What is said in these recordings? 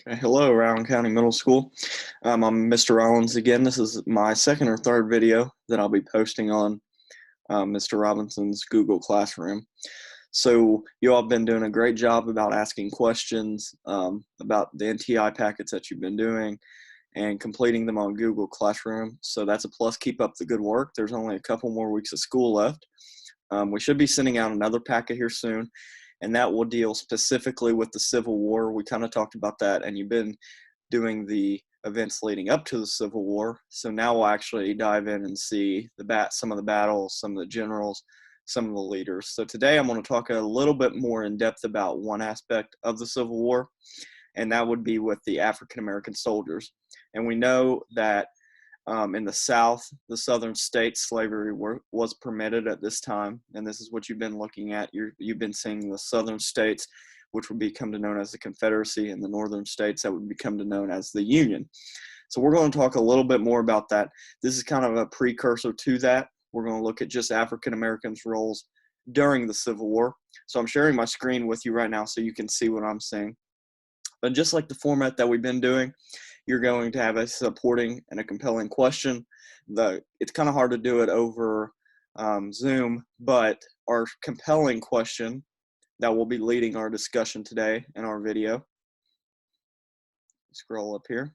Hello, Allen County Middle School. I'm Mr. Rollins again. This is my second or third video that I'll be posting on Mr. Robinson's Google Classroom. So you all have been doing a great job about asking questions about the NTI packets that you've been doing and completing them on Google Classroom. So that's a plus. Keep up the good work. There's only a couple more weeks of school left. We should be sending out another packet here soon, and that will deal specifically with the Civil War. We kind of talked about that, and you've been doing the events leading up to the Civil War. So now we'll actually dive in and see some of the battles, some of the generals, some of the leaders. So today I'm going to talk a little bit more in depth about one aspect of the Civil War, and that would be with the African American soldiers. And we know that in the South, the southern states, slavery was permitted at this time, and this is what you've been looking at. You've been seeing the southern states, which would become to known as the Confederacy, and the northern states that would become to known as the Union. So we're going to talk a little bit more about that. This is kind of a precursor to that. We're going to look at just African Americans' roles during the Civil War. So I'm sharing my screen with you right now so you can see what I'm saying. But just like the format that we've been doing, you're going to have a supporting and a compelling question. It's kind of hard to do it over Zoom, but our compelling question that will be leading our discussion today in our video. Scroll up here.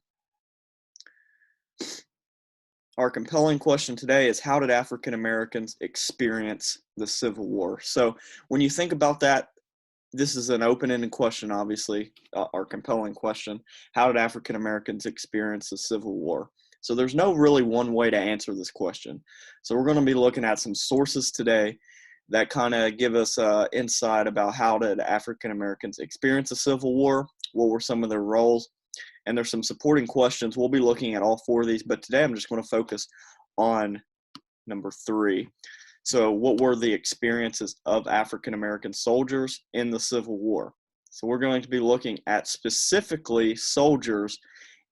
Our compelling question today is, how did African Americans experience the Civil War? So when you think about that, this is an open-ended question, obviously, our compelling question. How did African Americans experience the Civil War? So there's no really one way to answer this question. So we're going to be looking at some sources today that kind of give us insight about how did African Americans experience the Civil War, what were some of their roles, and there's some supporting questions. We'll be looking at all four of these, but today I'm just going to focus on number 3. So what were the experiences of African American soldiers in the Civil War? So we're going to be looking at specifically soldiers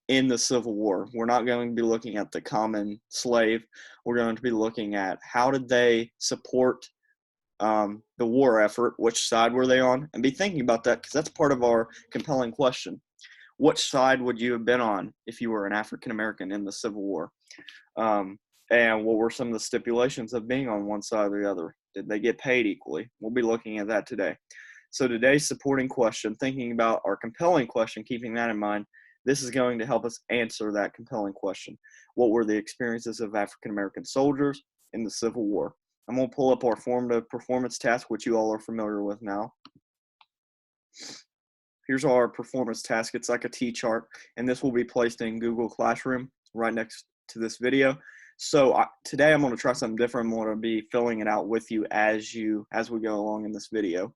in the Civil War. We're not going to be looking at the common slave. We're going to be looking at how did they support the war effort, which side were they on, and be thinking about that because that's part of our compelling question. Which side would you have been on if you were an African American in the Civil War? And what were some of the stipulations of being on one side or the other? Did they get paid equally? We'll be looking at that today. So today's supporting question, thinking about our compelling question, keeping that in mind, this is going to help us answer that compelling question. What were the experiences of African American soldiers in the Civil War? I'm going to pull up our formative performance task, which you all are familiar with now. Here's our performance task. It's like a T-chart, and this will be placed in Google Classroom right next to this video. So today I'm going to try something different. I'm going to be filling it out with you as we go along in this video.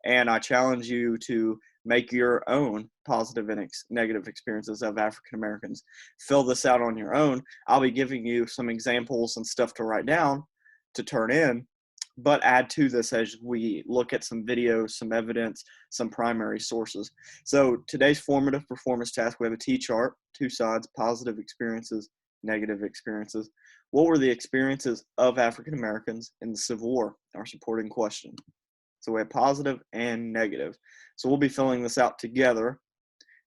And I challenge you to make your own positive and negative experiences of African Americans. Fill this out on your own. I'll be giving you some examples and stuff to write down to turn in, but add to this as we look at some videos, some evidence, some primary sources. So today's formative performance task, we have a T-chart, 2 sides, positive experiences, negative experiences. What were the experiences of African Americans in the Civil War? Our supporting question. So we have positive and negative. So we'll be filling this out together,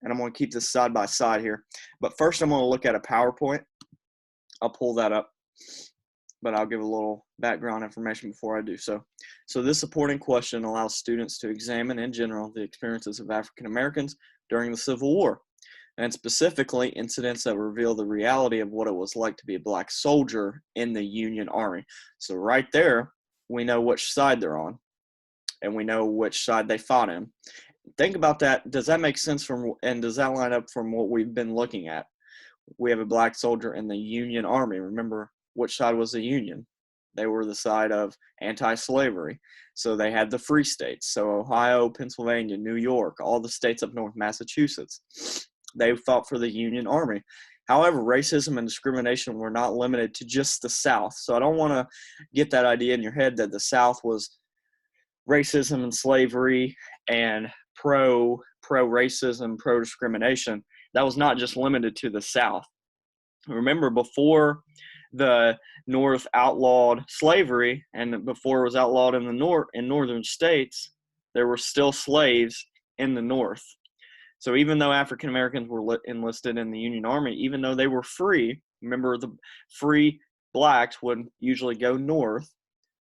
and I'm going to keep this side by side here. But first I'm going to look at a PowerPoint. I'll pull that up, but I'll give a little background information before I do so. So this supporting question allows students to examine in general the experiences of African Americans during the Civil War, and specifically incidents that reveal the reality of what it was like to be a black soldier in the Union Army. So right there, we know which side they're on, and we know which side they fought in. Think about that. Does that make sense and does that line up from what we've been looking at? We have a black soldier in the Union Army. Remember, which side was the Union? They were the side of anti-slavery. So they had the free states. So Ohio, Pennsylvania, New York, all the states up north, Massachusetts. They fought for the Union Army. However, racism and discrimination were not limited to just the South. So I don't want to get that idea in your head that the South was racism and slavery and pro-racism, pro-discrimination. That was not just limited to the South. Remember, before the North outlawed slavery and before it was outlawed in the northern states, there were still slaves in the North. So even though African Americans were enlisted in the Union Army, even though they were free, remember the free blacks would usually go north.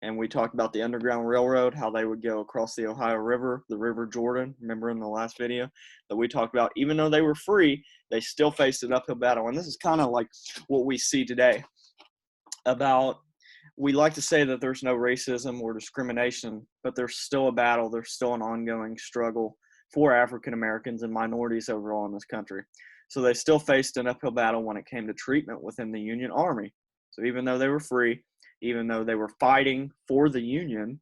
And we talked about the Underground Railroad, how they would go across the Ohio River, the River Jordan. Remember in the last video that we talked about, even though they were free, they still faced an uphill battle. And this is kind of like what we see today about, we like to say that there's no racism or discrimination, but there's still a battle. There's still an ongoing struggle for African Americans and minorities overall in this country. So they still faced an uphill battle when it came to treatment within the Union Army. So even though they were free, even though they were fighting for the Union,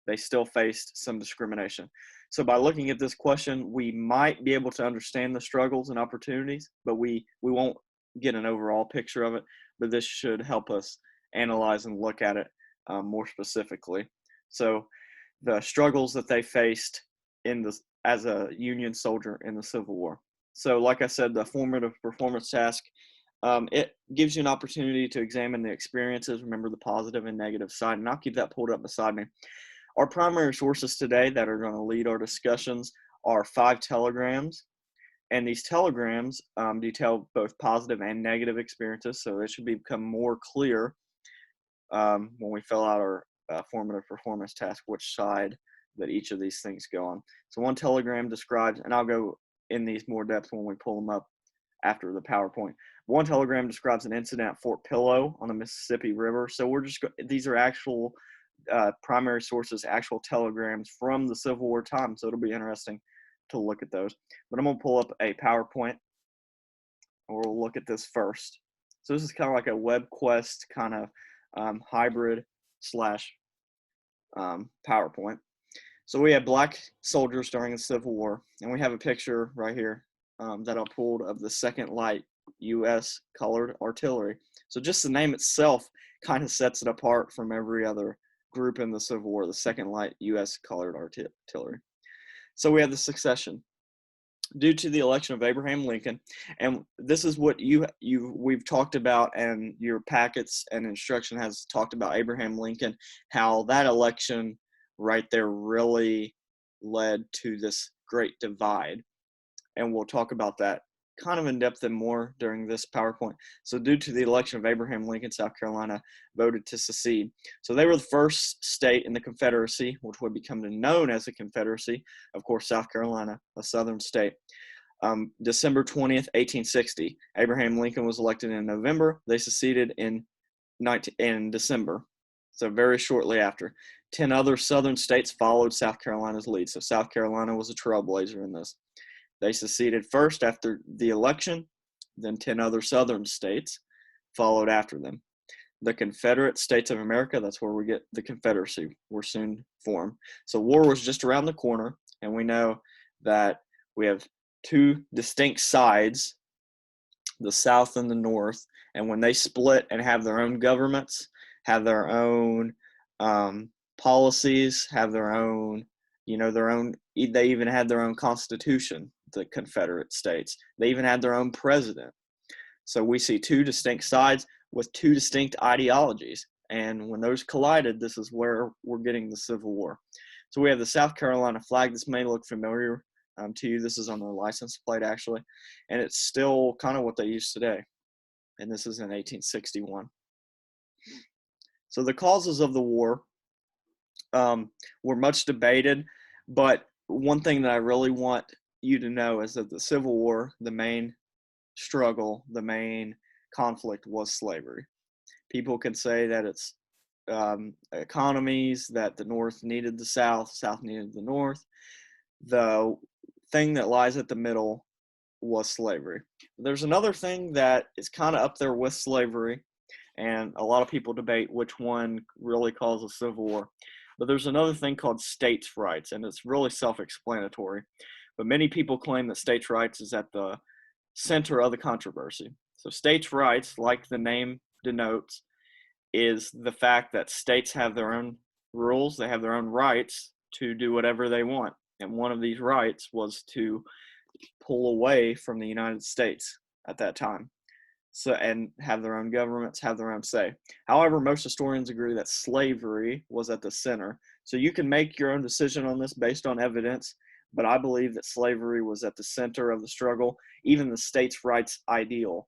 they still faced some discrimination. So by looking at this question, we might be able to understand the struggles and opportunities, but we won't get an overall picture of it. But this should help us analyze and look at it more specifically. So the struggles that they faced as a Union soldier in the Civil War. So like I said, the formative performance task, it gives you an opportunity to examine the experiences, remember the positive and negative side, and I'll keep that pulled up beside me. Our primary sources today that are going to lead our discussions are 5 telegrams, and these telegrams detail both positive and negative experiences, so it should become more clear when we fill out our formative performance task which side that each of these things go on. So one telegram describes, and I'll go in these more depth when we pull them up after the PowerPoint. One telegram describes an incident at Fort Pillow on the Mississippi River. So these are actual primary sources, actual telegrams from the Civil War time. So it'll be interesting to look at those. But I'm going to pull up a PowerPoint, and we'll look at this first. So this is kind of like a WebQuest kind of hybrid slash PowerPoint. So we had black soldiers during the Civil War, and we have a picture right here that I pulled of the 2nd Light U.S. Colored Artillery. So just the name itself kind of sets it apart from every other group in the Civil War, the 2nd Light U.S. Colored Artillery. So we have the succession. Due to the election of Abraham Lincoln, and this is what we've talked about, and your packets and instruction has talked about Abraham Lincoln, how that election right there really led to this great divide. And we'll talk about that kind of in depth and more during this PowerPoint. So due to the election of Abraham Lincoln, South Carolina voted to secede. So they were the first state in the Confederacy, which would become known as the Confederacy. Of course, South Carolina, a southern state. December 20th, 1860. Abraham Lincoln was elected in November. They seceded in December. So very shortly after. 10 other southern states followed South Carolina's lead. So South Carolina was a trailblazer in this. They seceded first after the election, then 10 other southern states followed after them. The Confederate States of America, that's where we get the Confederacy, were soon formed. So war was just around the corner, and we know that we have 2 distinct sides, the South and the North, and when they split and have their own governments, have their own policies, have their own, they even had their own constitution, the Confederate States. They even had their own president. So we see 2 distinct sides with 2 distinct ideologies. And when those collided, this is where we're getting the Civil War. So we have the South Carolina flag. This may look familiar to you. This is on their license plate, actually. And it's still kind of what they use today. And this is in 1861. So the causes of the war were much debated, but one thing that I really want you to know is that the Civil War, the main struggle, the main conflict was slavery. People can say that it's economies, that the North needed the South, South needed the North. The thing that lies at the middle was slavery. There's another thing that is kind of up there with slavery, and a lot of people debate which one really caused the Civil War. But there's another thing called states' rights, and it's really self-explanatory. But many people claim that states' rights is at the center of the controversy. So states' rights, like the name denotes, is the fact that states have their own rules, they have their own rights to do whatever they want. And one of these rights was to pull away from the United States at that time. So, and have their own governments, have their own say. However, most historians agree that slavery was at the center. So you can make your own decision on this based on evidence, but I believe that slavery was at the center of the struggle. Even the states' rights ideal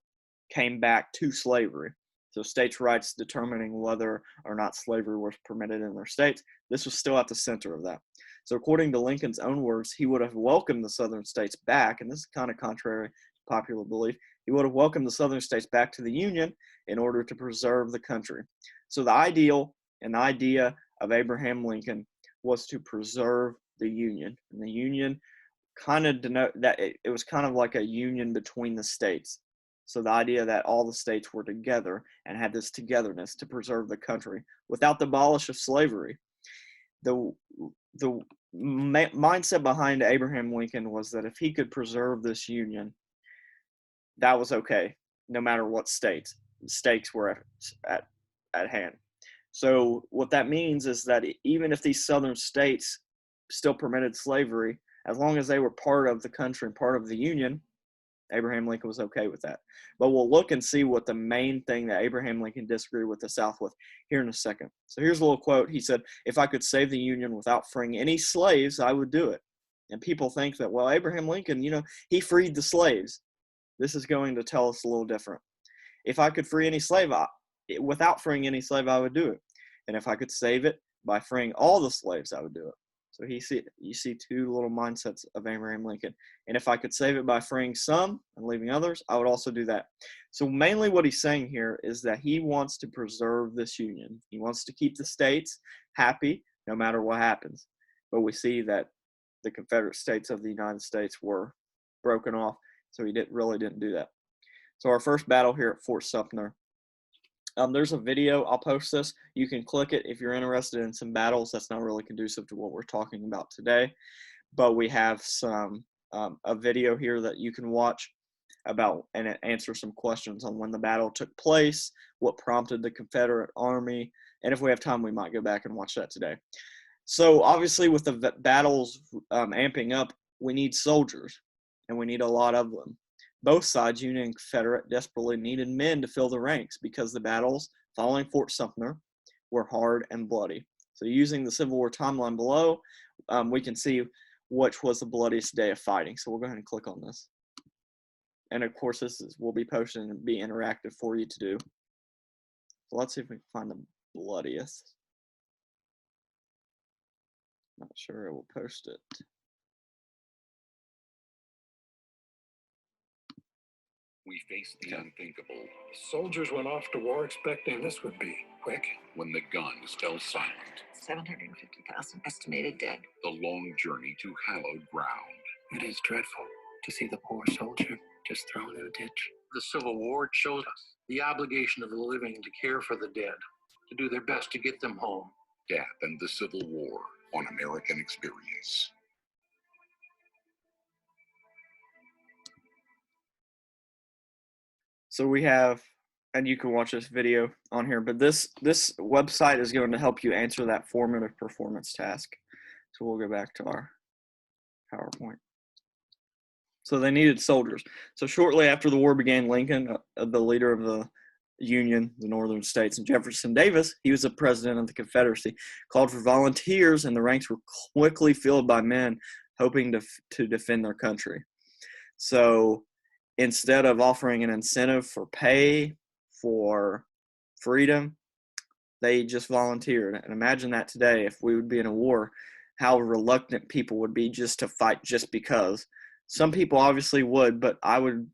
came back to slavery. So states' rights determining whether or not slavery was permitted in their states, this was still at the center of that. So according to Lincoln's own words, he would have welcomed the southern states back, and this is kind of contrary to popular belief. He would have welcomed the southern states back to the Union in order to preserve the country. So the ideal and the idea of Abraham Lincoln was to preserve the Union. And the Union kind of denote that it was kind of like a union between the states. So the idea that all the states were together and had this togetherness to preserve the country without the abolish of slavery. The mindset behind Abraham Lincoln was that if he could preserve this union, that was okay, no matter what stakes were at hand. So what that means is that even if these southern states still permitted slavery, as long as they were part of the country and part of the Union, Abraham Lincoln was okay with that. But we'll look and see what the main thing that Abraham Lincoln disagreed with the South with here in a second. So here's a little quote. He said, "If I could save the Union without freeing any slaves, I would do it." And people think that, well, Abraham Lincoln, he freed the slaves. This is going to tell us a little different. If I could free any slave, without freeing any slave, I would do it. And if I could save it by freeing all the slaves, I would do it. So you see two little mindsets of Abraham Lincoln. And if I could save it by freeing some and leaving others, I would also do that. So mainly what he's saying here is that he wants to preserve this union. He wants to keep the states happy no matter what happens. But we see that the Confederate States of the United States were broken off, so he really didn't do that. So our first battle here at Fort Sumter. There's a video. I'll post this. You can click it if you're interested in some battles. That's not really conducive to what we're talking about today. But we have a video here that you can watch about and answer some questions on when the battle took place, what prompted the Confederate Army, and if we have time, we might go back and watch that today. So obviously with the battles amping up, we need soldiers, and we need a lot of them. Both sides, Union and Confederate, desperately needed men to fill the ranks because the battles following Fort Sumter were hard and bloody. So using the Civil War timeline below, we can see which was the bloodiest day of fighting. So we'll go ahead and click on this. And of course, will be posted and be interactive for you to do. So let's see if we can find the bloodiest. Not sure it will post it. We face the unthinkable. Soldiers went off to war expecting this would be quick. When the guns fell silent. 750,000 estimated dead. The long journey to hallowed ground. It is dreadful to see the poor soldier just thrown in a ditch. The Civil War showed us the obligation of the living to care for the dead, to do their best to get them home. Death and the Civil War on American Experience. So we have, and you can watch this video on here, but this website is going to help you answer that formative performance task. So we'll go back to our PowerPoint. So they needed soldiers. So shortly after the war began, Lincoln, the leader of the Union, the northern states, and Jefferson Davis, he was the president of the Confederacy, called for volunteers, and the ranks were quickly filled by men hoping to defend their country. So instead of offering an incentive for pay, for freedom, they just volunteered. And imagine that today, if we would be in a war, how reluctant people would be just to fight just because. Some people obviously would, but I would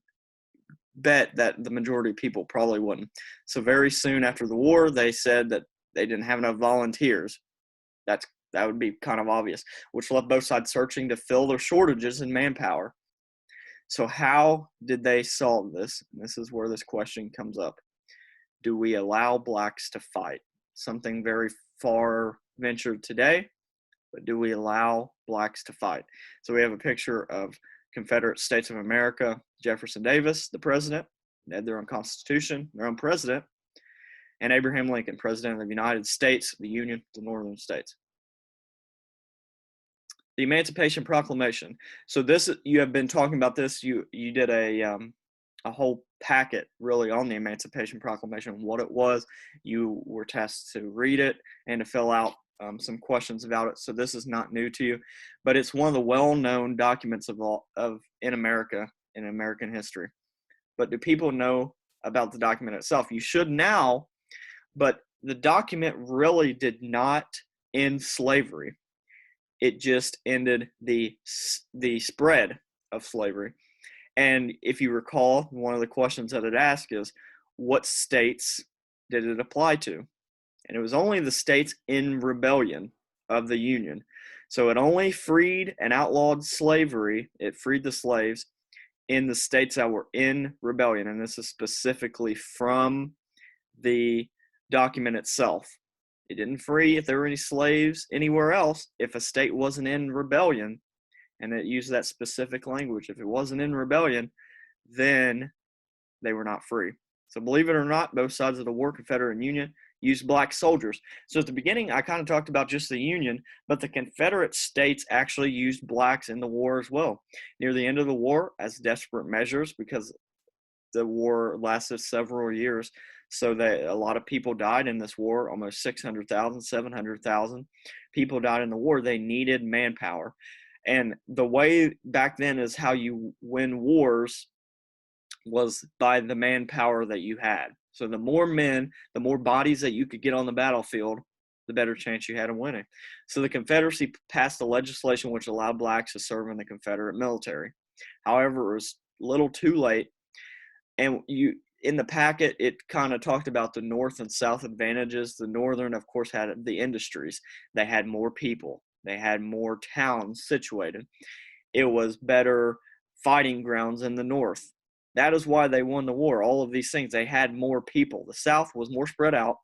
bet that the majority of people probably wouldn't. So very soon after the war, they said that they didn't have enough volunteers. That would be kind of obvious, which left both sides searching to fill their shortages in manpower. So how did they solve this? And this is where this question comes up. Do we allow blacks to fight? Something very far ventured today, but do we allow blacks to fight? So we have a picture of Confederate States of America, Jefferson Davis, the president. They had their own constitution, their own president, and Abraham Lincoln, president of the United States, the Union, the northern states. The Emancipation Proclamation. So this, you have been talking about this. You did a whole packet really on the Emancipation Proclamation, what it was. You were tasked to read it and to fill out some questions about it, so this is not new to you, but it's one of the well-known documents in America, in American history. But do people know about the document itself? You should now, but the document really did not end slavery. It just ended the spread of slavery. And if you recall, one of the questions that it asked is, what states did it apply to? And it was only the states in rebellion of the Union. So it only freed and outlawed slavery. It freed the slaves in the states that were in rebellion. And this is specifically from the document itself. It didn't free if there were any slaves anywhere else. If a state wasn't in rebellion, and it used that specific language, if it wasn't in rebellion, then they were not free. So believe it or not, both sides of the war, Confederate and Union, used black soldiers. So at the beginning, I kind of talked about just the Union, but the Confederate states actually used blacks in the war as well. Near the end of the war, as desperate measures, because the war lasted several years, so that a lot of people died in this war, almost 600,000, 700,000 people died in the war. They needed manpower. And the way back then is how you win wars was by the manpower that you had. So the more men, the more bodies that you could get on the battlefield, the better chance you had of winning. So the Confederacy passed a legislation which allowed blacks to serve in the Confederate military. However, it was a little too late. And in the packet, it kind of talked about the North and South advantages. The Northern, of course, had the industries. They had more people. They had more towns situated. It was better fighting grounds in the North. That is why they won the war. All of these things, they had more people. The South was more spread out.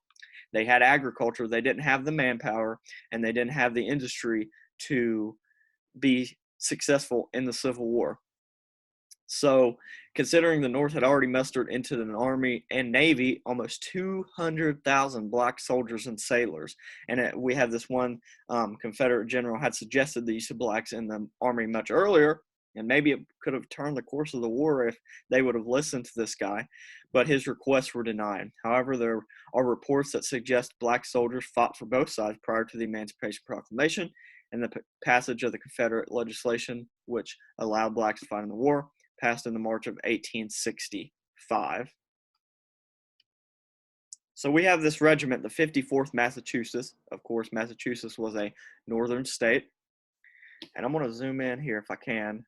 They had agriculture. They didn't have the manpower, and they didn't have the industry to be successful in the Civil War. So considering the North had already mustered into an army and navy almost 200,000 black soldiers and sailors, and we have this one Confederate general had suggested the use of blacks in the army much earlier, and maybe it could have turned the course of the war if they would have listened to this guy, but his requests were denied. However, there are reports that suggest black soldiers fought for both sides prior to the Emancipation Proclamation and the passage of the Confederate legislation, which allowed blacks to fight in the war, passed in the March of 1865. So we have this regiment, the 54th Massachusetts. Of course, Massachusetts was a northern state. And I'm going to zoom in here if I can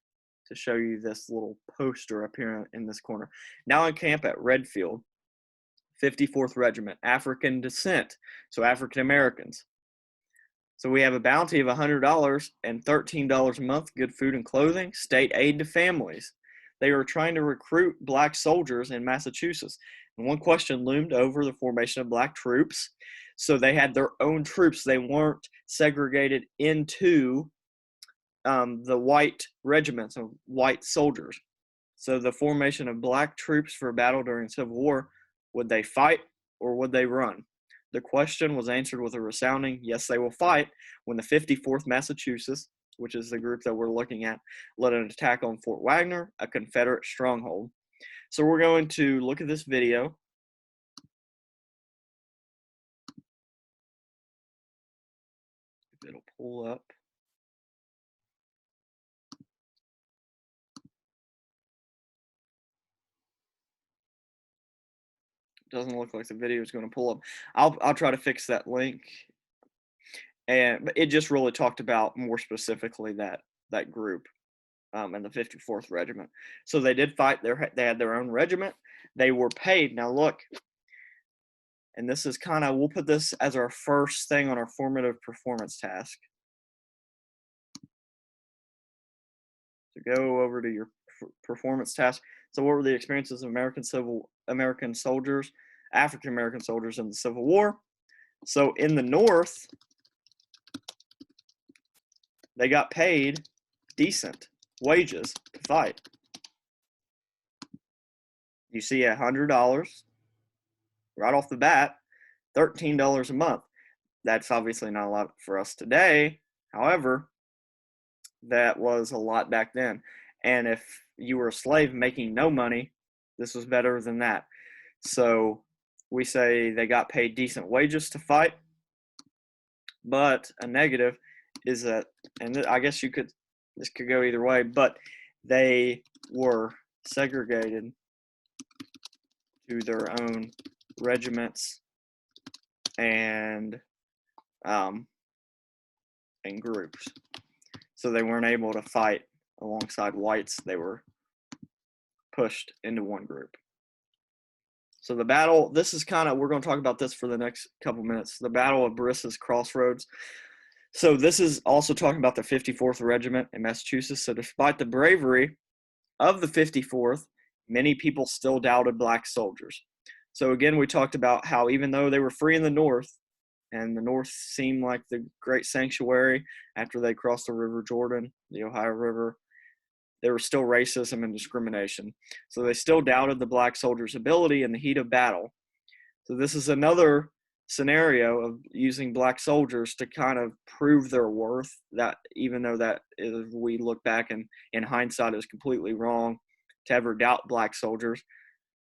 to show you this little poster up here in this corner. Now in camp at Redfield, 54th Regiment, African descent, so African Americans. So we have a bounty of $100 and $13 a month, good food and clothing, state aid to families. They were trying to recruit black soldiers in Massachusetts. And one question loomed over the formation of black troops. So they had their own troops. They weren't segregated into the white regiments of white soldiers. So the formation of black troops for battle during the Civil War, would they fight or would they run? The question was answered with a resounding, yes, they will fight, when the 54th Massachusetts, which is the group that we're looking at, led an attack on Fort Wagner, a Confederate stronghold. So we're going to look at this video. If it'll pull up. Doesn't look like the video is going to pull up. I'll try to fix that link. But it just really talked about more specifically that group and the 54th Regiment. So they did fight. They had their own regiment. They were paid. Now look, and this is kind of, we'll put this as our first thing on our formative performance task. So go over to your performance task. So what were the experiences of American soldiers, African American soldiers in the Civil War? So in the North, they got paid decent wages to fight. You see $100 right off the bat, $13 a month. That's obviously not a lot for us today. However, that was a lot back then. And if you were a slave making no money, this was better than that. So we say they got paid decent wages to fight. But a negative is that, and I guess this could go either way, but they were segregated to their own regiments and groups. So they weren't able to fight alongside whites. They were pushed into one group. So the battle, this is kind of, we're going to talk about this for the next couple minutes, the Battle of Brissa's Crossroads. So this is also talking about the 54th Regiment in Massachusetts. So despite the bravery of the 54th, many people still doubted black soldiers. So again, we talked about how even though they were free in the North, and the North seemed like the great sanctuary after they crossed the River Jordan, the Ohio River, there was still racism and discrimination. So they still doubted the black soldiers' ability in the heat of battle. So this is another scenario of using black soldiers to kind of prove their worth, that even though that is, we look back and in hindsight is completely wrong to ever doubt black soldiers,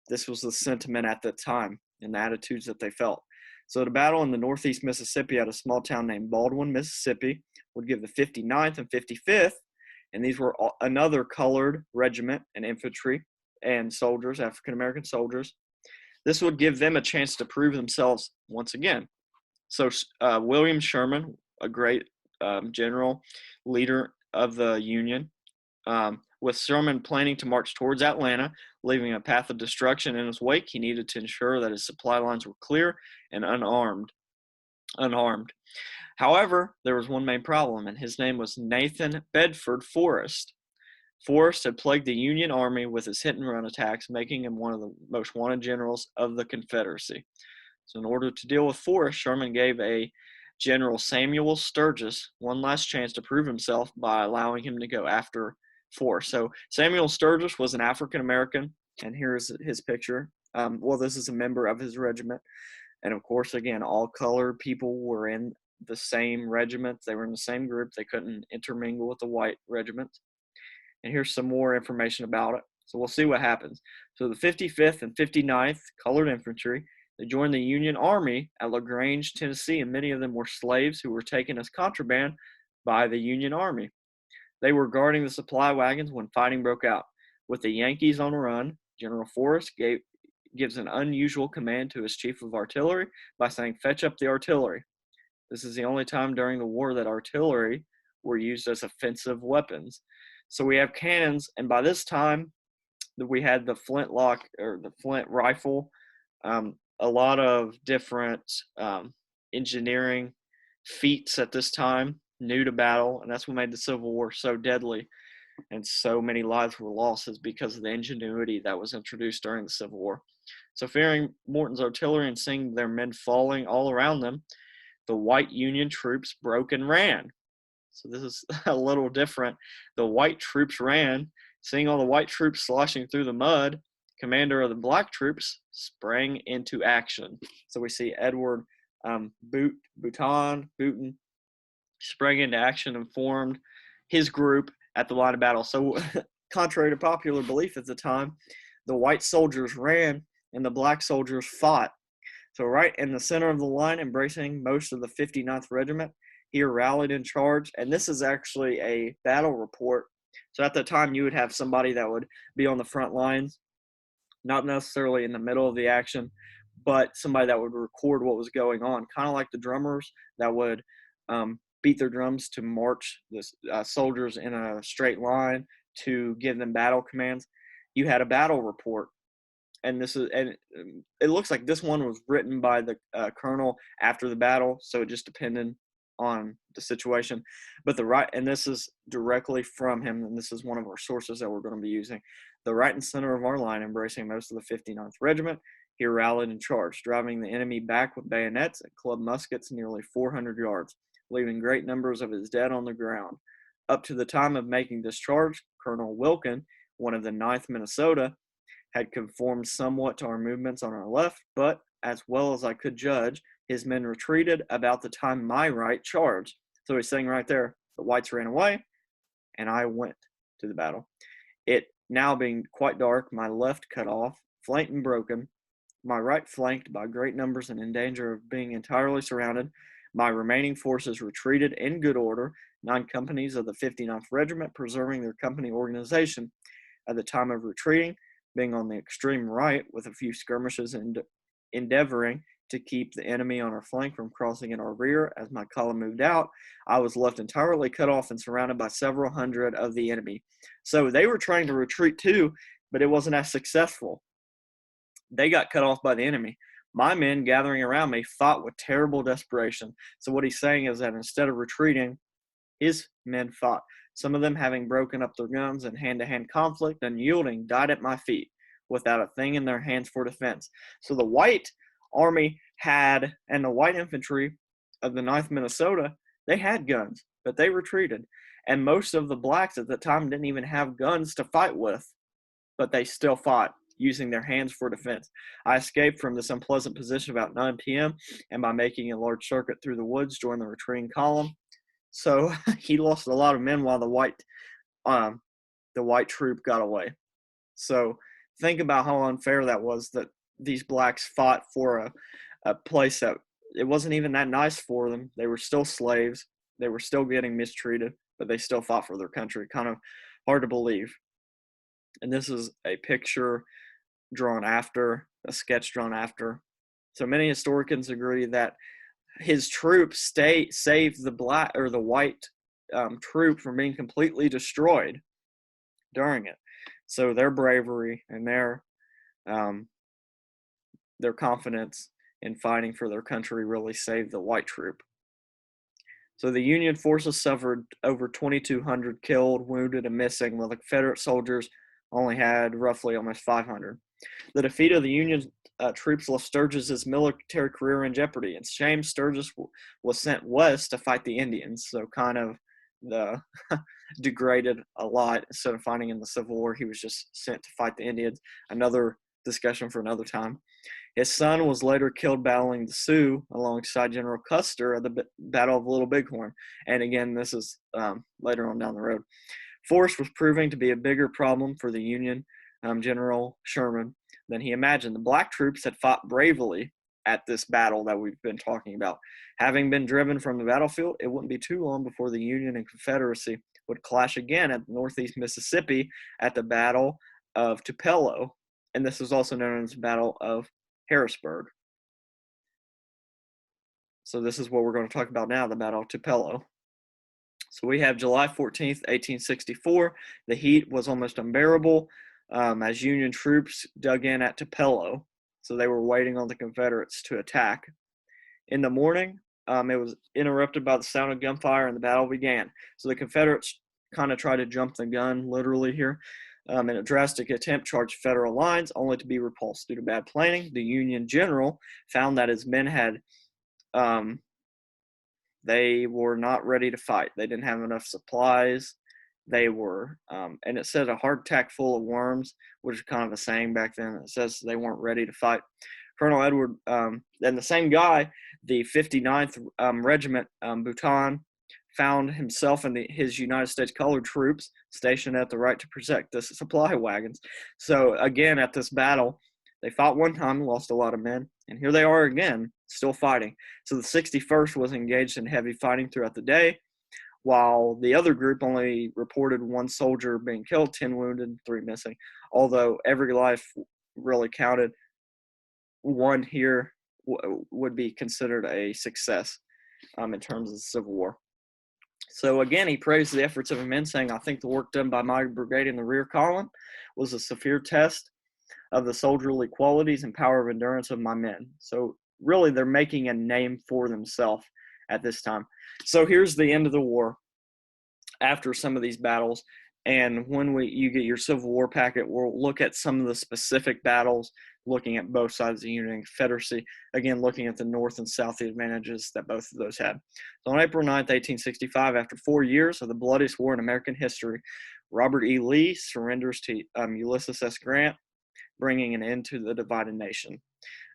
this was the sentiment at the time and the attitudes that they felt. So the battle in the northeast Mississippi at a small town named Baldwin, Mississippi, would give the 59th and 55th, and these were another colored regiment and infantry and soldiers, African-American soldiers. This would give them a chance to prove themselves once again. So William Sherman, a great general leader of the Union, with Sherman planning to march towards Atlanta, leaving a path of destruction in his wake, he needed to ensure that his supply lines were clear and unarmed. However, there was one main problem, and his name was Nathan Bedford Forrest. Forrest had plagued the Union Army with his hit-and-run attacks, making him one of the most wanted generals of the Confederacy. So in order to deal with Forrest, Sherman gave a General Samuel Sturgis one last chance to prove himself by allowing him to go after Forrest. So Samuel Sturgis was an African-American, and here's his picture. This is a member of his regiment. And of course, again, all colored people were in the same regiment. They were in the same group. They couldn't intermingle with the white regiment. And here's some more information about it. So we'll see what happens. So the 55th and 59th Colored Infantry, they joined the Union Army at LaGrange, Tennessee, and many of them were slaves who were taken as contraband by the Union Army. They were guarding the supply wagons when fighting broke out. With the Yankees on the run, General Forrest gives an unusual command to his chief of artillery by saying, "Fetch up the artillery." This is the only time during the war that artillery were used as offensive weapons. So we have cannons, and by this time, we had the flintlock or the flint rifle, a lot of different engineering feats at this time, new to battle, and that's what made the Civil War so deadly. And so many lives were lost is because of the ingenuity that was introduced during the Civil War. So fearing Morton's artillery and seeing their men falling all around them, the white Union troops broke and ran. So this is a little different. The white troops ran. Seeing all the white troops sloshing through the mud, commander of the black troops sprang into action. So we see Edward Boughton sprang into action and formed his group at the line of battle. So contrary to popular belief at the time, the white soldiers ran and the black soldiers fought. So right in the center of the line, embracing most of the 59th Regiment, he rallied and charged. And this is actually a battle report. So at the time, you would have somebody that would be on the front lines, not necessarily in the middle of the action, but somebody that would record what was going on, kind of like the drummers that would beat their drums to march the soldiers in a straight line to give them battle commands. You had a battle report. And it looks like this one was written by the colonel after the battle, so it just depended on the situation. But and this is directly from him, and this is one of our sources that we're going to be using. The right and center of our line, embracing most of the 59th Regiment, he rallied and charged, driving the enemy back with bayonets and club muskets nearly 400 yards, leaving great numbers of his dead on the ground. Up to the time of making this charge, Colonel Wilkin, one of the 9th Minnesota, had conformed somewhat to our movements on our left, but as well as I could judge, his men retreated about the time my right charged. So he's saying right there, the whites ran away, and I went to the battle. It now being quite dark, my left cut off, flanked and broken, my right flanked by great numbers and in danger of being entirely surrounded, My remaining forces retreated in good order, 9 companies of the 59th Regiment preserving their company organization. At the time of retreating, being on the extreme right with a few skirmishes and endeavoring to keep the enemy on our flank from crossing in our rear as my column moved out, I was left entirely cut off and surrounded by several hundred of the enemy. So they were trying to retreat too, but it wasn't as successful. They got cut off by the enemy. My men gathering around me fought with terrible desperation. So what he's saying is that instead of retreating, his men fought. Some of them, having broken up their guns in hand-to-hand conflict, unyielding, died at my feet, without a thing in their hands for defense. So the white army had, and the white infantry of the 9th Minnesota, they had guns, but they retreated. And most of the blacks at the time didn't even have guns to fight with, but they still fought, using their hands for defense. I escaped from this unpleasant position about 9 p.m., and by making a large circuit through the woods, joined the retreating column. So he lost a lot of men while the white troop got away. So think about how unfair that was, that these blacks fought for a place that it wasn't even that nice for them. They were still slaves. They were still getting mistreated, but they still fought for their country. Kind of hard to believe. And this is a picture drawn after, a sketch drawn after. So many historians agree that his troops saved the white troop from being completely destroyed during it. So their bravery and their confidence in fighting for their country really saved the white troop. So the Union forces suffered over 2,200 killed, wounded, and missing, while the Confederate soldiers only had roughly almost 500. The defeat of the Union troops left Sturgis's military career in jeopardy, and James Sturgis was sent west to fight the Indians. So kind of the degraded a lot. Instead of fighting in the Civil War, he was just sent to fight the Indians. Another discussion for another time. His son was later killed battling the Sioux alongside General Custer at the Battle of Little Bighorn. And again, this is later on down the road. Force was proving to be a bigger problem for the Union General Sherman than he imagined. The black troops had fought bravely at this battle that we've been talking about. Having been driven from the battlefield, it wouldn't be too long before the Union and Confederacy would clash again at northeast Mississippi at the Battle of Tupelo, and this is also known as the Battle of Harrisburg. So this is what we're going to talk about now, the Battle of Tupelo. So we have July 14th, 1864. The heat was almost unbearable as Union troops dug in at Tupelo. So they were waiting on the Confederates to attack. In the morning, it was interrupted by the sound of gunfire and the battle began. So the Confederates kind of tried to jump the gun, literally here, in a drastic attempt charged Federal lines, only to be repulsed due to bad planning. The Union general found that his men had they were not ready to fight. They didn't have enough supplies. They were, and it said a hardtack full of worms, which is kind of a saying back then. It says they weren't ready to fight. Colonel Edward, and the same guy, the 59th Regiment, Bouton, found himself and his United States colored troops stationed at the right to protect the supply wagons. So again, at this battle, they fought one time, lost a lot of men, and here they are again, still fighting. So the 61st was engaged in heavy fighting throughout the day, while the other group only reported 1 soldier being killed, 10 wounded, 3 missing. Although every life really counted, 1 here would be considered a success in terms of the Civil War. So again, he praised the efforts of the men, saying, "I think the work done by my brigade in the rear column was a severe test of the soldierly qualities and power of endurance of my men." So really, they're making a name for themselves at this time. So here's the end of the war after some of these battles. And when you get your Civil War packet, we'll look at some of the specific battles, looking at both sides of the Union and Confederacy, again, looking at the North and South, the advantages that both of those had. So on April 9th, 1865, after 4 years of the bloodiest war in American history, Robert E. Lee surrenders to Ulysses S. Grant, bringing an end to the divided nation.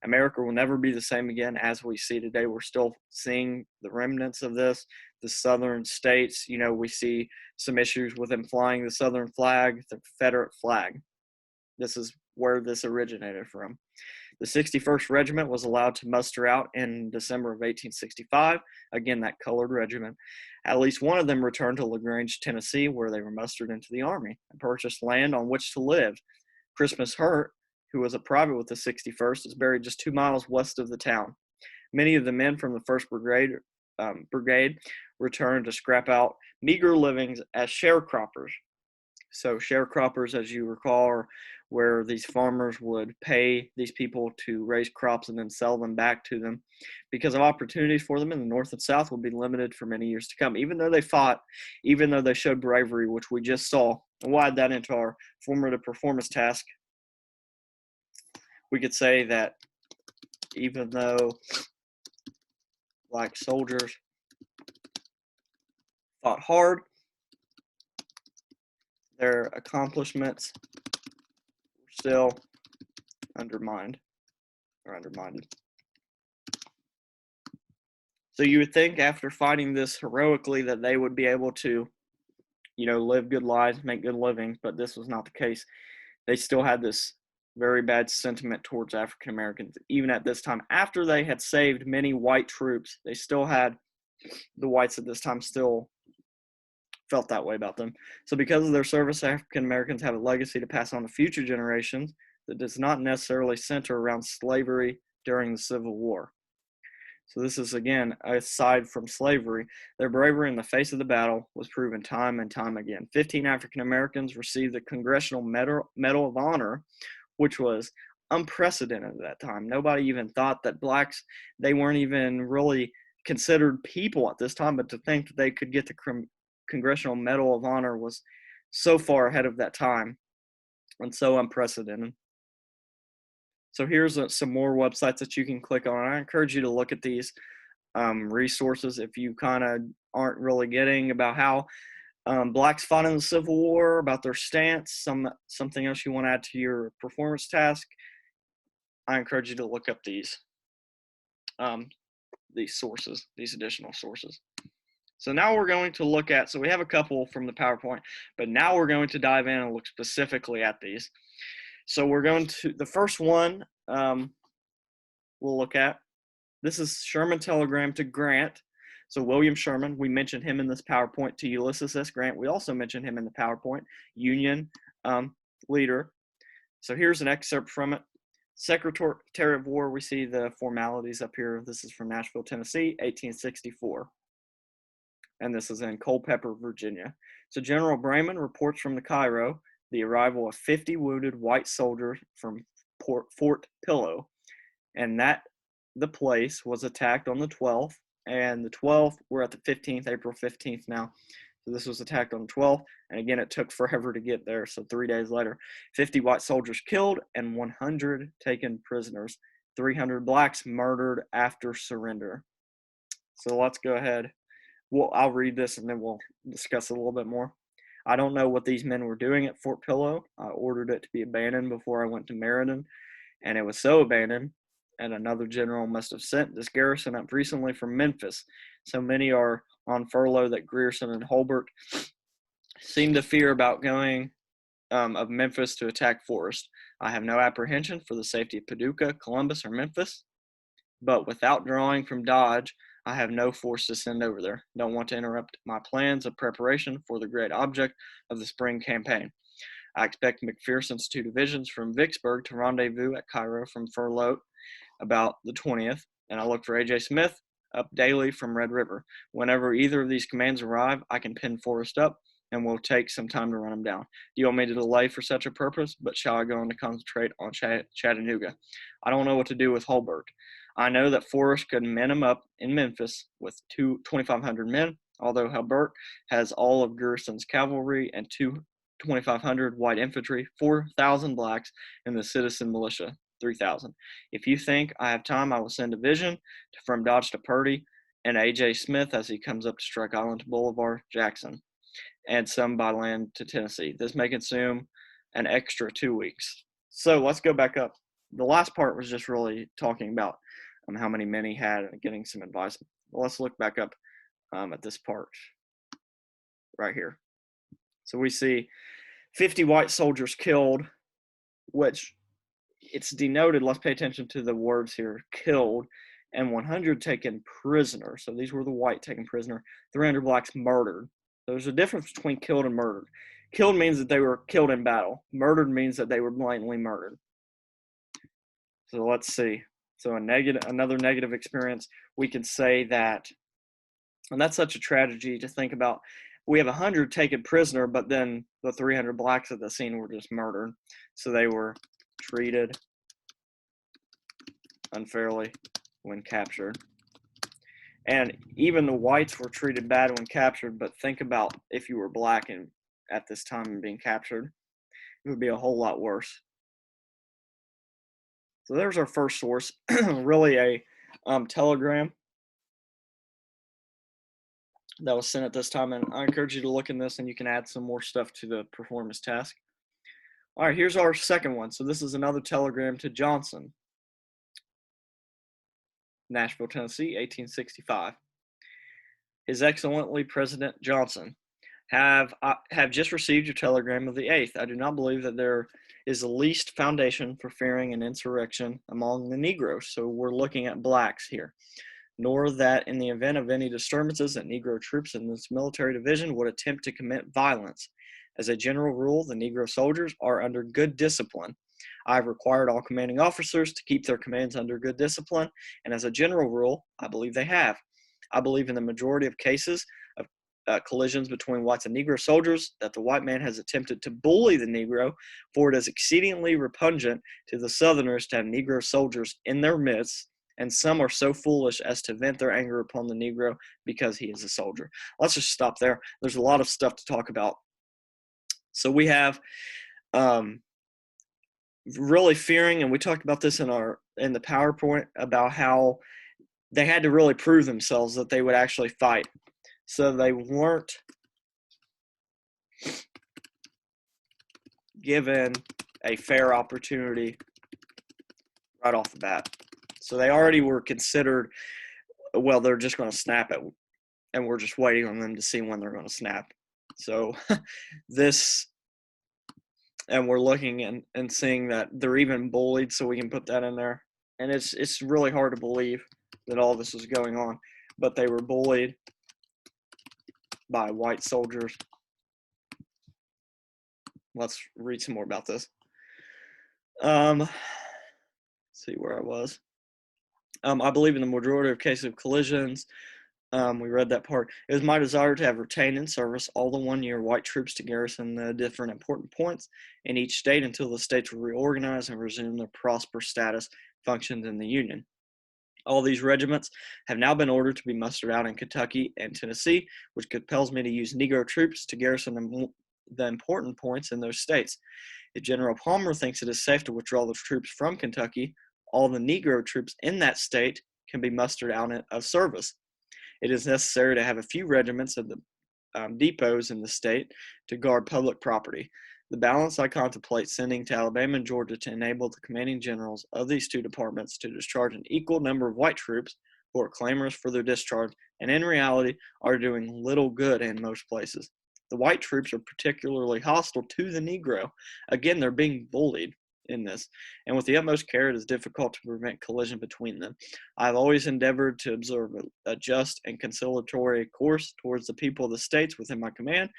America will never be the same again as we see today. We're still seeing the remnants of this. The southern states, we see some issues with them flying the southern flag, the Confederate flag. This is where this originated from. The 61st Regiment was allowed to muster out in December of 1865. Again, that colored regiment. At least one of them returned to LaGrange, Tennessee, where they were mustered into the Army and purchased land on which to live. Christmas Hurt, who was a private with the 61st, is buried just 2 miles west of the town. Many of the men from the 1st Brigade returned to scrap out meager livings as sharecroppers. So sharecroppers, as you recall, are where these farmers would pay these people to raise crops and then sell them back to them, because of opportunities for them in the North and South would be limited for many years to come. Even though they fought, even though they showed bravery, which we just saw, and we'll add that into our formative performance task, we could say that even though black soldiers fought hard, their accomplishments were still undermined. So you would think after fighting this heroically that they would be able to, live good lives, make good livings, but this was not the case. They still had this very bad sentiment towards African Americans. Even at this time, after they had saved many white troops, they still had, the whites at this time still felt that way about them. So because of their service, African Americans have a legacy to pass on to future generations that does not necessarily center around slavery during the Civil War. So this is, again, aside from slavery, their bravery in the face of the battle was proven time and time again. 15 African Americans received the Congressional Medal of Honor, which was unprecedented at that time. Nobody even thought that blacks, they weren't even really considered people at this time, but to think that they could get the Congressional Medal of Honor was so far ahead of that time and so unprecedented. So here's some more websites that you can click on. I encourage you to look at these resources if you kind of aren't really getting about how blacks fought in the Civil War, about their stance, something else you want to add to your performance task. I encourage you to look up these sources, these additional sources. So now we're going to look at, so we have a couple from the PowerPoint, but now we're going to dive in and look specifically at these. So we're going to, the first one we'll look at, this is Sherman telegram to Grant. So William Sherman, we mentioned him in this PowerPoint to Ulysses S. Grant. We also mentioned him in the PowerPoint, Union leader. So here's an excerpt from it. Secretary of War, we see the formalities up here. This is from Nashville, Tennessee, 1864. And this is in Culpeper, Virginia. So General Breyman reports from the Cairo the arrival of 50 wounded white soldiers from Fort Pillow, and that the place was attacked on the 12th, and the 12th, we're at the 15th, April 15th now. So this was attacked on the 12th, and again, it took forever to get there, so 3 days later. 50 white soldiers killed and 100 taken prisoners. 300 blacks murdered after surrender. So let's go ahead. Well, I'll read this and then we'll discuss it a little bit more. I don't know what these men were doing at Fort Pillow. I ordered it to be abandoned before I went to Meriden, and it was so abandoned, and another general must have sent this garrison up recently from Memphis. So many are on furlough that Grierson and Holbert seem to fear about going of Memphis to attack Forrest. I have no apprehension for the safety of Paducah, Columbus, or Memphis, but without drawing from Dodge, I have no force to send over there. Don't want to interrupt my plans of preparation for the great object of the spring campaign. I expect McPherson's 2 divisions from Vicksburg to rendezvous at Cairo from furlough about the 20th, and I look for A.J. Smith up daily from Red River. Whenever either of these commands arrive, I can pin Forrest up, and will take some time to run him down. Do you want me to delay for such a purpose? But shall I go on to concentrate on Chattanooga? I don't know what to do with Holbert. I know that Forrest could man him up in Memphis with 2,500 men, although Holbert has all of Garrison's cavalry and 2,500 white infantry, 4,000 blacks, and the citizen militia, 3,000. If you think I have time, I will send a division from Dodge to Purdy and A.J. Smith as he comes up to Strike Island to Boulevard, Jackson, and some by land to Tennessee. This may consume an extra 2 weeks. So let's go back up. The last part was just really talking about how many men he had and getting some advice. Well, let's look back up at this part right here. So we see 50 white soldiers killed, which it's denoted, let's pay attention to the words here, killed, and 100 taken prisoner. So these were the white taken prisoner. 300 blacks murdered. There's a difference between killed and murdered. Killed means that they were killed in battle. Murdered means that they were blatantly murdered. So let's see. So another negative experience, we can say that, and that's such a tragedy to think about. We have 100 taken prisoner, but then the 300 blacks at the scene were just murdered. So they were treated unfairly when captured. And even the whites were treated bad when captured, but think about if you were black and at this time and being captured, it would be a whole lot worse. So there's our first source, really a telegram that was sent at this time, and I encourage you to look in this and you can add some more stuff to the performance task. All right, here's our second one. So this is another telegram to Johnson. Nashville, Tennessee, 1865. His Excellency President Johnson, have just received your telegram of the 8th. I do not believe that there is the least foundation for fearing an insurrection among the Negroes. So we're looking at blacks here. Nor that in the event of any disturbances that Negro troops in this military division would attempt to commit violence. As a general rule, the Negro soldiers are under good discipline. I have required all commanding officers to keep their commands under good discipline, and as a general rule, I believe they have. I believe in the majority of cases of collisions between whites and Negro soldiers that the white man has attempted to bully the Negro, for it is exceedingly repugnant to the Southerners to have Negro soldiers in their midst, and some are so foolish as to vent their anger upon the Negro because he is a soldier. Let's just stop there. There's a lot of stuff to talk about. So we have really fearing, and we talked about this in the PowerPoint about how they had to really prove themselves that they would actually fight. So they weren't given a fair opportunity right off the bat. So they already were considered, well, they're just going to snap it, and we're just waiting on them to see when they're going to snap. So and we're looking and seeing that they're even bullied, so we can put that in there. And it's really hard to believe that all this was going on, but they were bullied by white soldiers. Let's read some more about this. See where I was. I believe in the majority of cases of collisions. We read that part. It was my desire to have retained in service all the 1 year white troops to garrison the different important points in each state until the states were reorganized and resumed their prosperous status functions in the Union. All these regiments have now been ordered to be mustered out in Kentucky and Tennessee, which compels me to use Negro troops to garrison the important points in those states. If General Palmer thinks it is safe to withdraw the troops from Kentucky, all the Negro troops in that state can be mustered out of service. It is necessary to have a few regiments of the depots in the state to guard public property. The balance I contemplate sending to Alabama and Georgia to enable the commanding generals of these two departments to discharge an equal number of white troops who are clamorous for their discharge and in reality are doing little good in most places. The white troops are particularly hostile to the Negro. Again, they're being bullied in this, and with the utmost care it is difficult to prevent collision between them. I have always endeavored to observe a just and conciliatory course towards the people of the states within my command,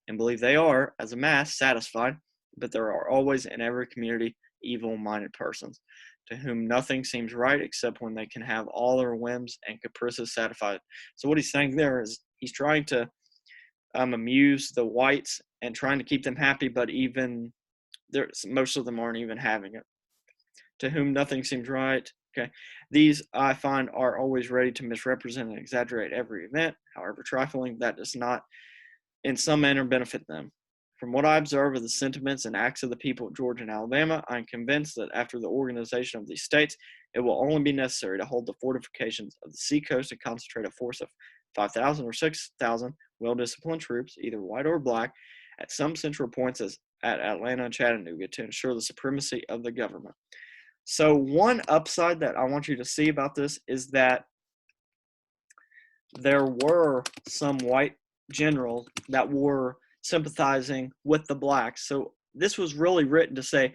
and believe they are, as a mass, satisfied, but there are always in every community evil-minded persons, to whom nothing seems right except when they can have all their whims and caprices satisfied. So what he's saying there is he's trying to amuse the whites and trying to keep them happy, but even most of them aren't even having it. To whom nothing seems right. Okay, these I find are always ready to misrepresent and exaggerate every event, however trifling, that does not in some manner benefit them. From what I observe of the sentiments and acts of the people of Georgia and Alabama, I am convinced that after the organization of these states, it will only be necessary to hold the fortifications of the seacoast and concentrate a force of 5,000 or 6,000 well-disciplined troops, either white or black, at some central points as at Atlanta and Chattanooga to ensure the supremacy of the government. So one upside that I want you to see about this is that there were some white generals that were sympathizing with the blacks. So this was really written to say,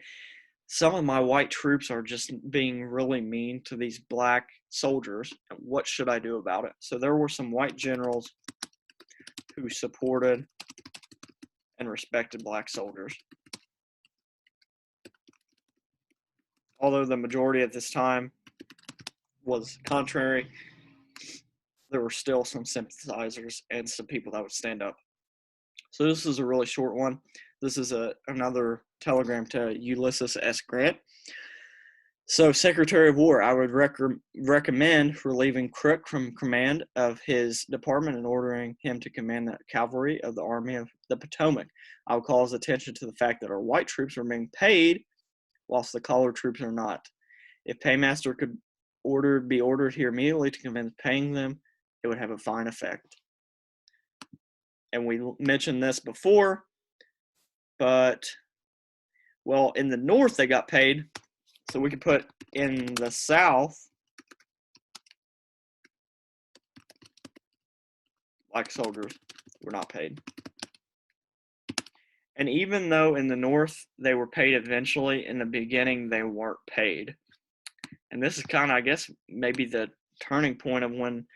some of my white troops are just being really mean to these black soldiers. What should I do about it? So there were some white generals who supported and respected black soldiers. Although the majority at this time was contrary, there were still some sympathizers and some people that would stand up. So this is a really short one. This is another telegram to Ulysses S. Grant. So, Secretary of War, I would recommend relieving Crook from command of his department and ordering him to command the cavalry of the Army of the Potomac. I would call his attention to the fact that our white troops are being paid whilst the colored troops are not. If Paymaster could be ordered here immediately to commence paying them, it would have a fine effect. And we mentioned this before, but, well, in the North they got paid, so we could put in the South, black soldiers were not paid. And even though in the North they were paid eventually, in the beginning they weren't paid. And this is kind of, I guess, maybe the turning point of when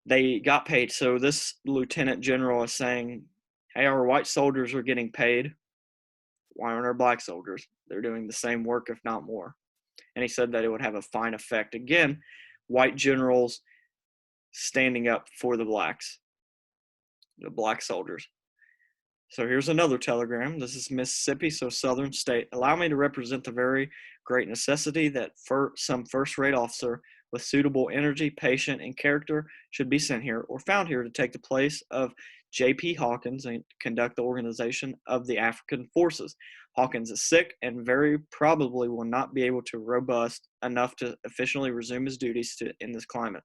they got paid. So this lieutenant general is saying, hey, our white soldiers are getting paid. Why aren't our black soldiers? They're doing the same work, if not more. And he said that it would have a fine effect. Again, white generals standing up for the blacks, the black soldiers. So here's another telegram. This is Mississippi, so southern state. Allow me to represent the very great necessity that some first-rate officer with suitable energy, patience, and character should be sent here or found here to take the place of J.P. Hawkins and conduct the organization of the African forces. Hawkins is sick and very probably will not be able to robust enough to efficiently resume his duties in this climate.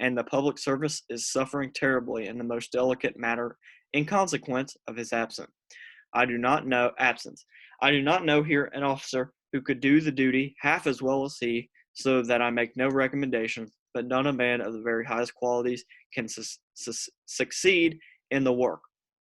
And the public service is suffering terribly in the most delicate matter in consequence of his absence. I do not know here an officer who could do the duty half as well as he, so that I make no recommendations, but none a man of the very highest qualities can succeed in the work.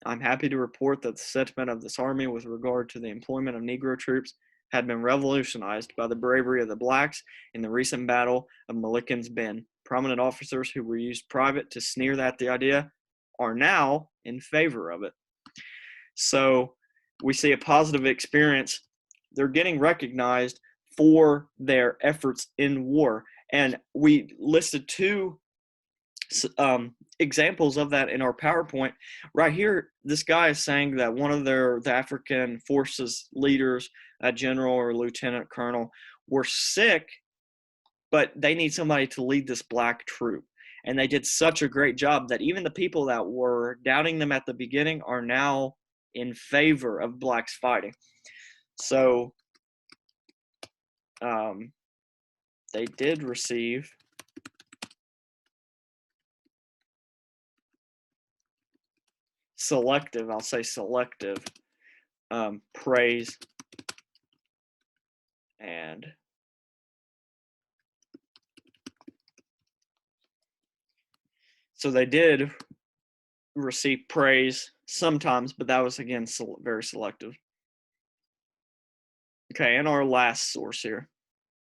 I'm happy to report that the sentiment of this army with regard to the employment of Negro troops had been revolutionized by the bravery of the blacks in the recent battle of Milliken's Bend. Prominent officers who were used private to sneer at the idea are now in favor of it. So we see a positive experience. They're getting recognized for their efforts in war. And we listed two examples of that in our PowerPoint. Right here, this guy is saying that one of the African forces leaders, a general or lieutenant colonel, were sick, but they need somebody to lead this black troop. And they did such a great job that even the people that were doubting them at the beginning are now in favor of blacks fighting. So they did receive selective praise and so they did receive praise sometimes, but that was, again, very selective. Okay, and our last source here.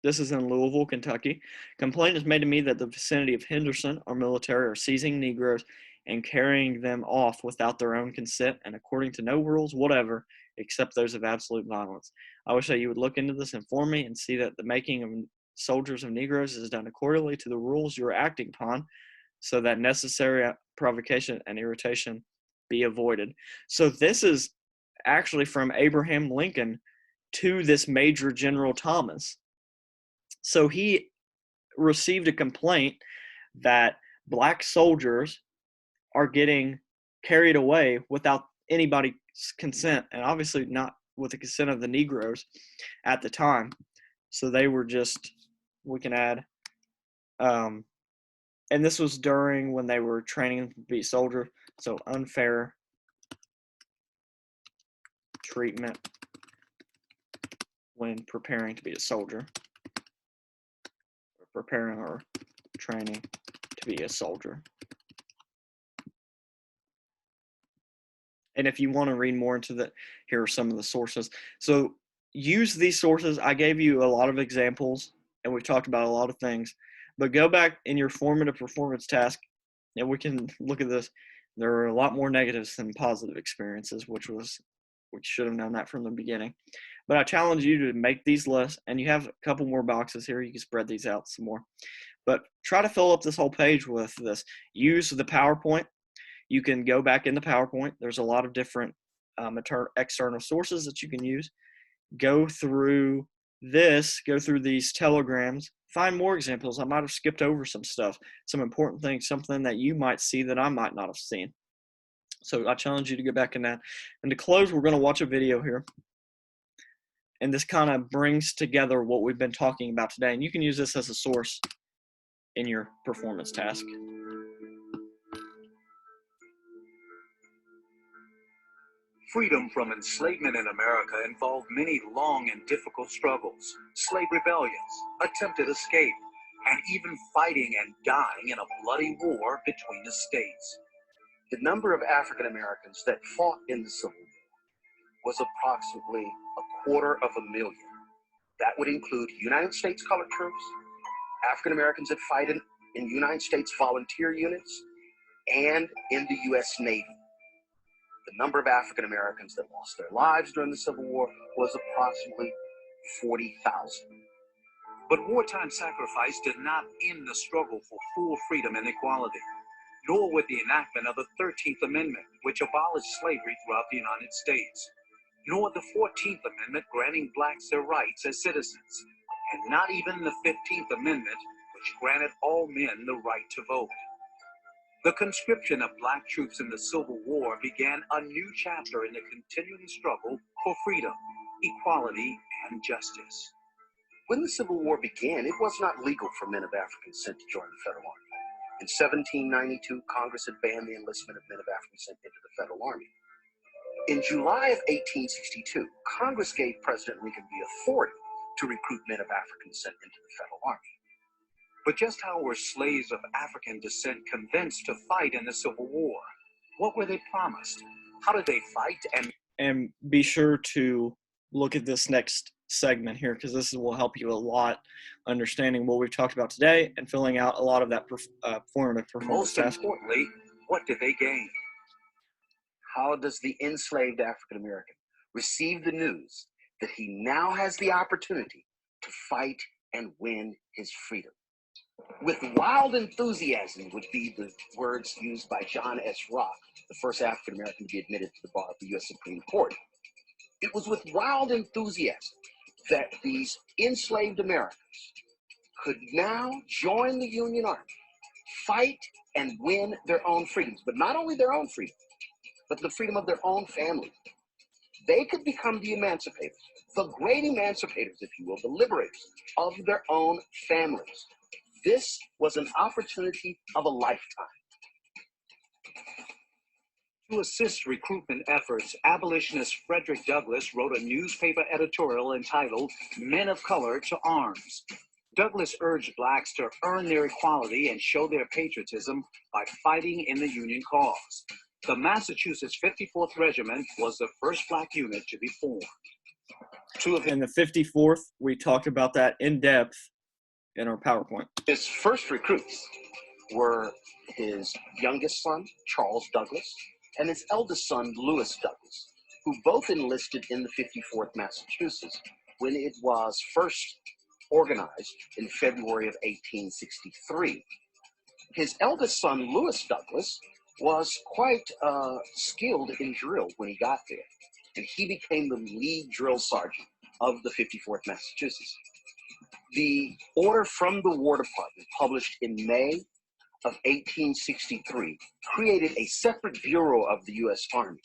This is in Louisville, Kentucky. Complaint is made to me that the vicinity of Henderson, our military, are seizing Negroes and carrying them off without their own consent and according to no rules whatever, except those of absolute violence. I wish that you would look into this and inform me and see that the making of soldiers of Negroes is done accordingly to the rules you are acting upon, so that necessary provocation and irritation be avoided. So this is actually from Abraham Lincoln to this Major General Thomas. So he received a complaint that black soldiers are getting carried away without anybody's consent, and obviously not with the consent of the Negroes at the time. So they were just, we can add, and this was during when they were training to be soldiers. So unfair treatment when preparing to be a soldier, or preparing or training to be a soldier. And if you want to read more into that, here are some of the sources. So use these sources. I gave you a lot of examples, and we've talked about a lot of things. But go back in your formative performance task, and we can look at this. There are a lot more negatives than positive experiences, which should have known that from the beginning. But I challenge you to make these lists, and you have a couple more boxes here. You can spread these out some more. But try to fill up this whole page with this. Use the PowerPoint. You can go back into PowerPoint. There's a lot of different external sources that you can use. Go through this, go through these telegrams, find more examples. I might have skipped over some stuff, some important things, something that you might see that I might not have seen. So I challenge you to get back in that. And to close, we're going to watch a video here. And this kind of brings together what we've been talking about today. And you can use this as a source in your performance task. Freedom from enslavement in America involved many long and difficult struggles, slave rebellions, attempted escape, and even fighting and dying in a bloody war between the states. The number of African Americans that fought in the Civil War was approximately 250,000. That would include United States colored troops, African Americans that fight in United States volunteer units, and in the U.S. Navy. The number of African Americans that lost their lives during the Civil War was approximately 40,000. But wartime sacrifice did not end the struggle for full freedom and equality, nor with the enactment of the 13th Amendment, which abolished slavery throughout the United States, nor the 14th Amendment granting blacks their rights as citizens, and not even the 15th Amendment, which granted all men the right to vote. The conscription of black troops in the Civil War began a new chapter in the continuing struggle for freedom, equality, and justice. When the Civil War began, it was not legal for men of African descent to join the Federal Army. In 1792, Congress had banned the enlistment of men of African descent into the Federal Army. In July of 1862, Congress gave President Lincoln the authority to recruit men of African descent into the Federal Army. But just how were slaves of African descent convinced to fight in the Civil War? What were they promised? How did they fight? And be sure to look at this next segment here, because this will help you a lot understanding what we've talked about today and filling out a lot of that formative performance Most task. importantly, what did they gain? How does the enslaved African American receive the news that he now has the opportunity to fight and win his freedom? With wild enthusiasm would be the words used by John S. Rock, the first African American to be admitted to the bar of the U.S. Supreme Court. It was with wild enthusiasm that these enslaved Americans could now join the Union Army, fight and win their own freedoms, but not only their own freedom, but the freedom of their own family. They could become the emancipators, the great emancipators, if you will, the liberators of their own families. This was an opportunity of a lifetime. To assist recruitment efforts, abolitionist Frederick Douglass wrote a newspaper editorial entitled Men of Color to Arms. Douglass urged blacks to earn their equality and show their patriotism by fighting in the Union cause. The Massachusetts 54th Regiment was the first black unit to be formed. And the 54th, we talked about that in depth in our PowerPoint. His first recruits were his youngest son, Charles Douglas, and his eldest son, Lewis Douglas, who both enlisted in the 54th Massachusetts when it was first organized in February of 1863. His eldest son, Lewis Douglas, was quite skilled in drill when he got there, and he became the lead drill sergeant of the 54th Massachusetts. The order from the War Department, published in May of 1863, created a separate bureau of the U.S. Army.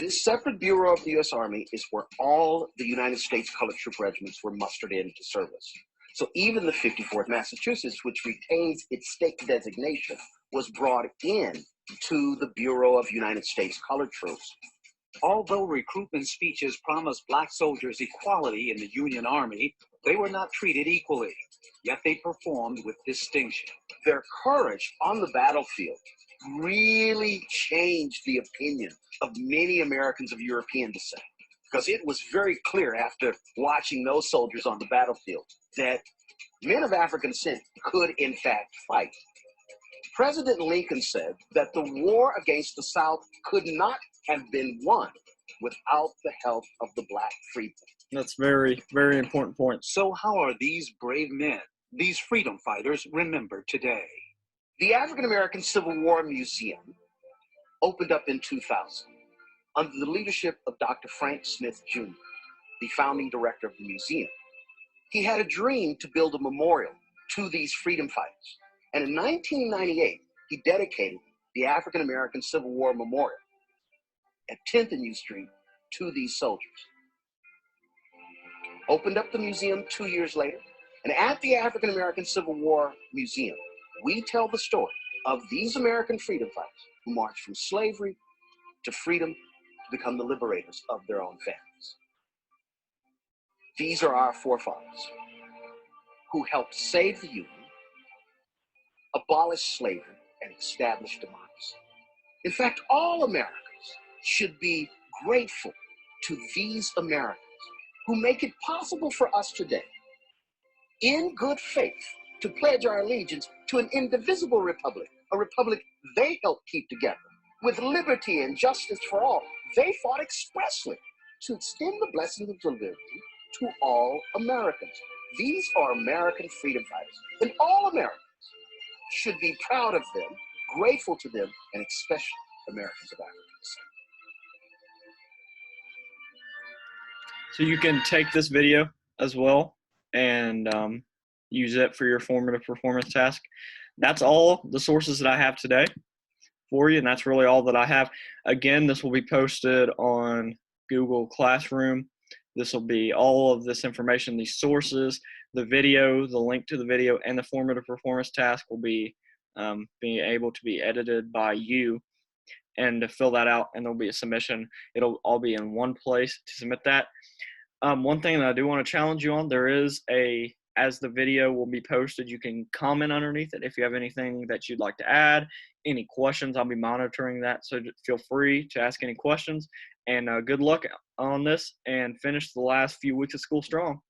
This separate bureau of the U.S. Army is where all the United States colored troop regiments were mustered into service. So even the 54th Massachusetts, which retains its state designation, was brought in to the Bureau of United States Colored Troops. Although recruitment speeches promised black soldiers equality in the Union Army, they were not treated equally, yet they performed with distinction. Their courage on the battlefield really changed the opinion of many Americans of European descent. because it was very clear after watching those soldiers on the battlefield that men of African descent could, in fact, fight. President Lincoln said that the war against the South could not have been won without the help of the black freedmen. That's very, very important point. So how are these brave men, these freedom fighters, remembered today? The African American Civil War Museum opened up in 2000 under the leadership of Dr. Frank Smith Jr., the founding director of the museum. He had a dream to build a memorial to these freedom fighters. And in 1998, he dedicated the African American Civil War Memorial at 10th and U Street to these soldiers. Opened up the museum 2 years later, and at the African American Civil War Museum, we tell the story of these American freedom fighters who marched from slavery to freedom to become the liberators of their own families. These are our forefathers who helped save the Union, abolish slavery, and establish democracy. In fact, all Americans should be grateful to these Americans who make it possible for us today, in good faith, to pledge our allegiance to an indivisible republic, a republic they helped keep together, with liberty and justice for all. They fought expressly to extend the blessings of liberty to all Americans. These are American freedom fighters, and all Americans should be proud of them, grateful to them, and especially Americans of African descent. So you can take this video as well and use it for your formative performance task. That's all the sources that I have today for you, and that's really all that I have. Again, this will be posted on Google Classroom. This will be all of this information, these sources, the video, the link to the video, and the formative performance task will be being able to be edited by you. And to fill that out, and there'll be a submission. It'll all be in one place to submit that. One thing that I do want to challenge you on, there is as the video will be posted, you can comment underneath it if you have anything that you'd like to add, any questions. I'll be monitoring that, so feel free to ask any questions. And good luck on this, and finish the last few weeks of school strong.